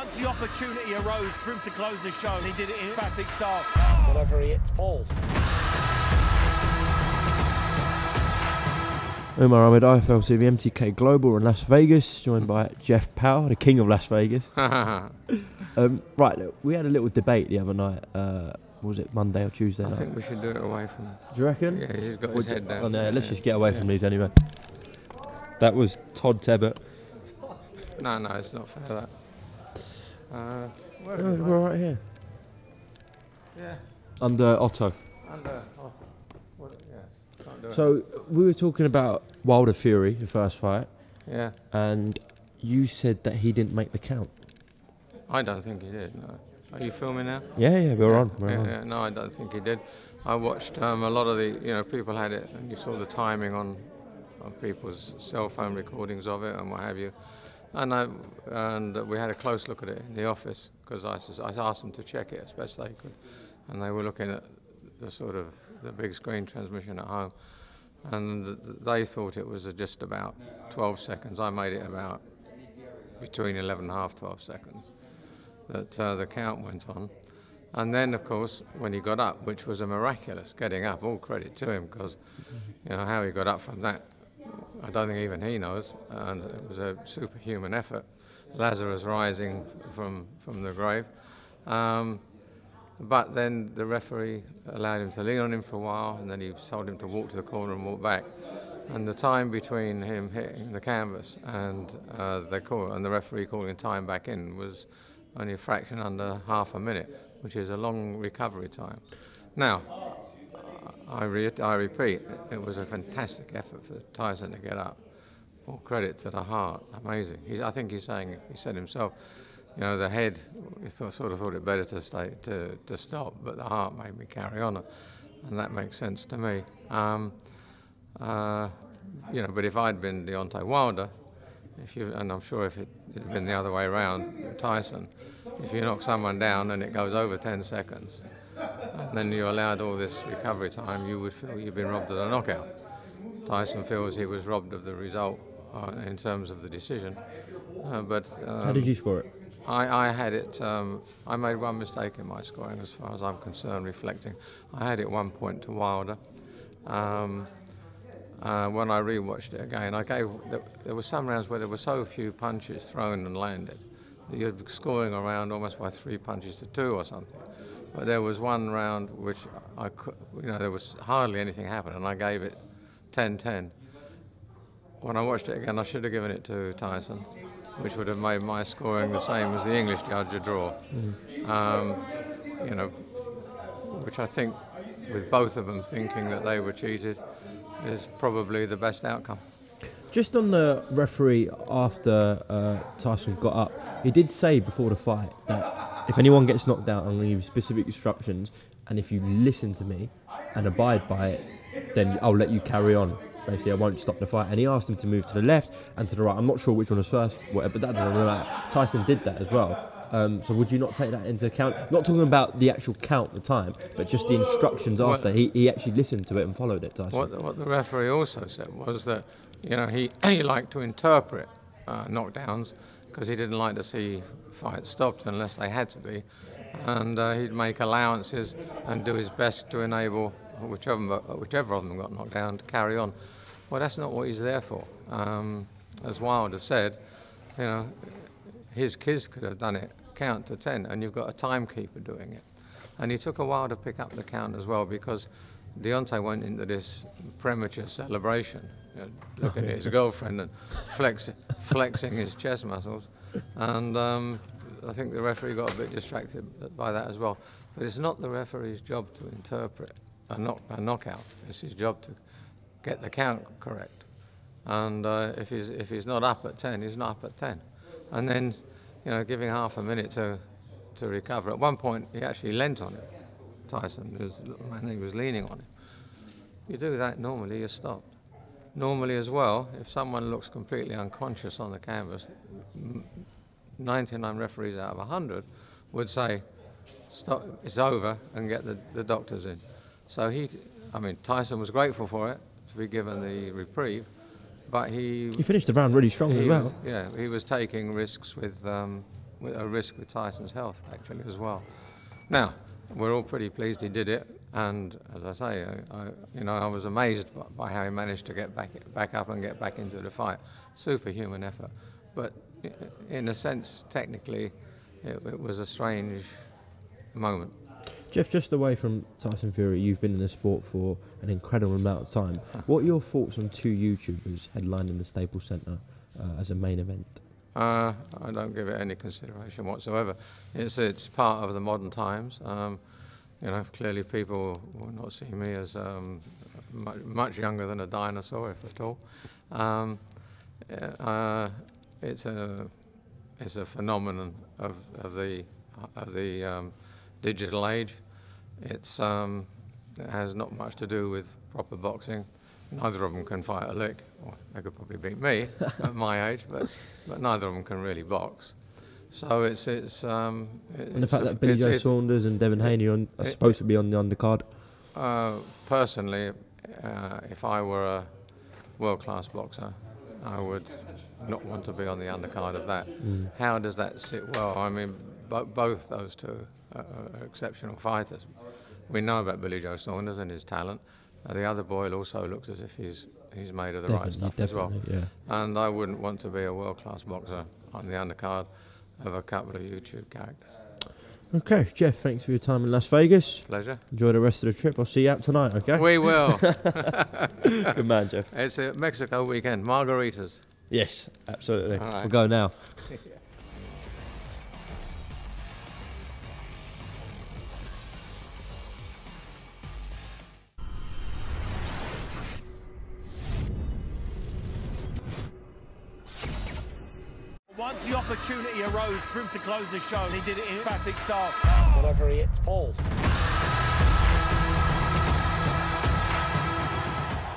Once the opportunity arose for him to close the show, and he did it in emphatic style. Whatever he hits falls. UMAR AHMED, IFL TV, MTK Global in Las Vegas, joined by Jeff Powell, the king of Las Vegas. Right, look, we had a little debate the other night. Was it Monday or Tuesday night? I think we should do it away from. Do you reckon? Yeah, he's got his head down. Oh, no, let's just get away from these anyway. That was Todd Tebbett. No, it's not fair that. We're right here. Yeah. Under Otto. Yes. Can't do it. So we were talking about Wilder Fury, the first fight. Yeah. And you said that he didn't make the count. I don't think he did. No. Are you filming now? Yeah, we're on. Yeah, no, I don't think he did. I watched a lot of the, people had it, and you saw the timing on people's cell phone recordings of it and what have you. And we had a close look at it in the office because I asked them to check it as best they could, and they were looking at the big screen transmission at home, and they thought it was just about 12 seconds. I made it about between 11.5, 12 seconds that the count went on. And then, of course, when he got up, which was a miraculous getting up, all credit to him, because how he got up from that, I don't think even he knows, and it was a superhuman effort. Lazarus rising from the grave. But then the referee allowed him to lean on him for a while, and then he told him to walk to the corner and walk back. And the time between him hitting the canvas and the referee calling time back in was only a fraction under half a minute, which is a long recovery time. Now, I repeat, it was a fantastic effort for Tyson to get up. All credit to the heart, amazing. I think he said himself, the head, he sort of thought it better to stop, but the heart made me carry on, and that makes sense to me. But if I'd been Deontay Wilder, and I'm sure if it had been the other way around, Tyson, if you knock someone down and it goes over 10 seconds, and then you're allowed all this recovery time, you would feel you've been robbed of a knockout. Tyson feels he was robbed of the result in terms of the decision. How did you score it? I had it, I made one mistake in my scoring as far as I'm concerned, reflecting. I had it 1 point to Wilder. When I rewatched it again, there were some rounds where there were so few punches thrown and landed that you're scoring around almost by 3 punches to 2 or something. But there was one round which there was hardly anything happened, and I gave it 10-10. When I watched it again, I should have given it to Tyson, which would have made my scoring the same as the English judge, a draw. Which I think, with both of them thinking that they were cheated, is probably the best outcome. Just on the referee after Tyson got up, he did say before the fight that if anyone gets knocked out, I'm going to give you specific instructions, and if you listen to me and abide by it, then I'll let you carry on. Basically, I won't stop the fight. And he asked him to move to the left and to the right. I'm not sure which one was first, but that doesn't really matter. Tyson did that as well. So would you not take that into account? Not talking about the actual count at the time, but just the instructions after. He actually listened to it and followed it, Tyson. What the referee also said was that he liked to interpret knockdowns because he didn't like to see fights stopped unless they had to be, and he'd make allowances and do his best to enable whichever of them got knocked down to carry on. Well, that's not what he's there for. As Wilder said, his kids could have done it, count to 10, and you've got a timekeeper doing it. And he took a while to pick up the count as well, because Deontay went into this premature celebration, looking at his girlfriend and flexing his chest muscles. And I think the referee got a bit distracted by that as well. But it's not the referee's job to interpret a knockout. It's his job to get the count correct. And if he's not up at 10, he's not up at 10. And then, giving half a minute to recover. At one point, he actually leant on it. Tyson, he was leaning on it. You do that normally, you're stopped. Normally as well, if someone looks completely unconscious on the canvas, 99 referees out of 100 would say, stop, it's over, and get the doctors in. So Tyson was grateful for it, to be given the reprieve, but he finished the round really strong as well. Yeah, he was taking risks with with a risk with Tyson's health actually as well. Now, we're all pretty pleased he did it, and as I say, I was amazed by how he managed to get back up and get back into the fight. Superhuman effort, but in a sense, technically, it was a strange moment. Jeff, just away from Tyson Fury, you've been in the sport for an incredible amount of time. What are your thoughts on two YouTubers headlining the Staples Center as a main event? I don't give it any consideration whatsoever. It's part of the modern times. Clearly people will not see me as much younger than a dinosaur, if at all. It's a phenomenon of the digital age. It has not much to do with proper boxing. Neither of them can fight a lick. Well, they could probably beat me at my age, but neither of them can really box. So and the fact that Billy Joe Saunders and Devin Haney are supposed to be on the undercard. Personally, if I were a world-class boxer, I would not want to be on the undercard of that. How does that sit well? I mean, both those two are exceptional fighters. We know about Billy Joe Saunders and his talent. The other boy also looks as if he's made of the right stuff as well. Yeah. And I wouldn't want to be a world-class boxer on the undercard of a couple of YouTube characters. Okay, Jeff, thanks for your time in Las Vegas. Pleasure. Enjoy the rest of the trip. I'll see you out tonight, okay? We will. Good man, Jeff. It's a Mexico weekend. Margaritas. Yes, absolutely. All right. We'll go now. Once the opportunity arose for him to close the show, he did it in emphatic style. Whatever he hits falls.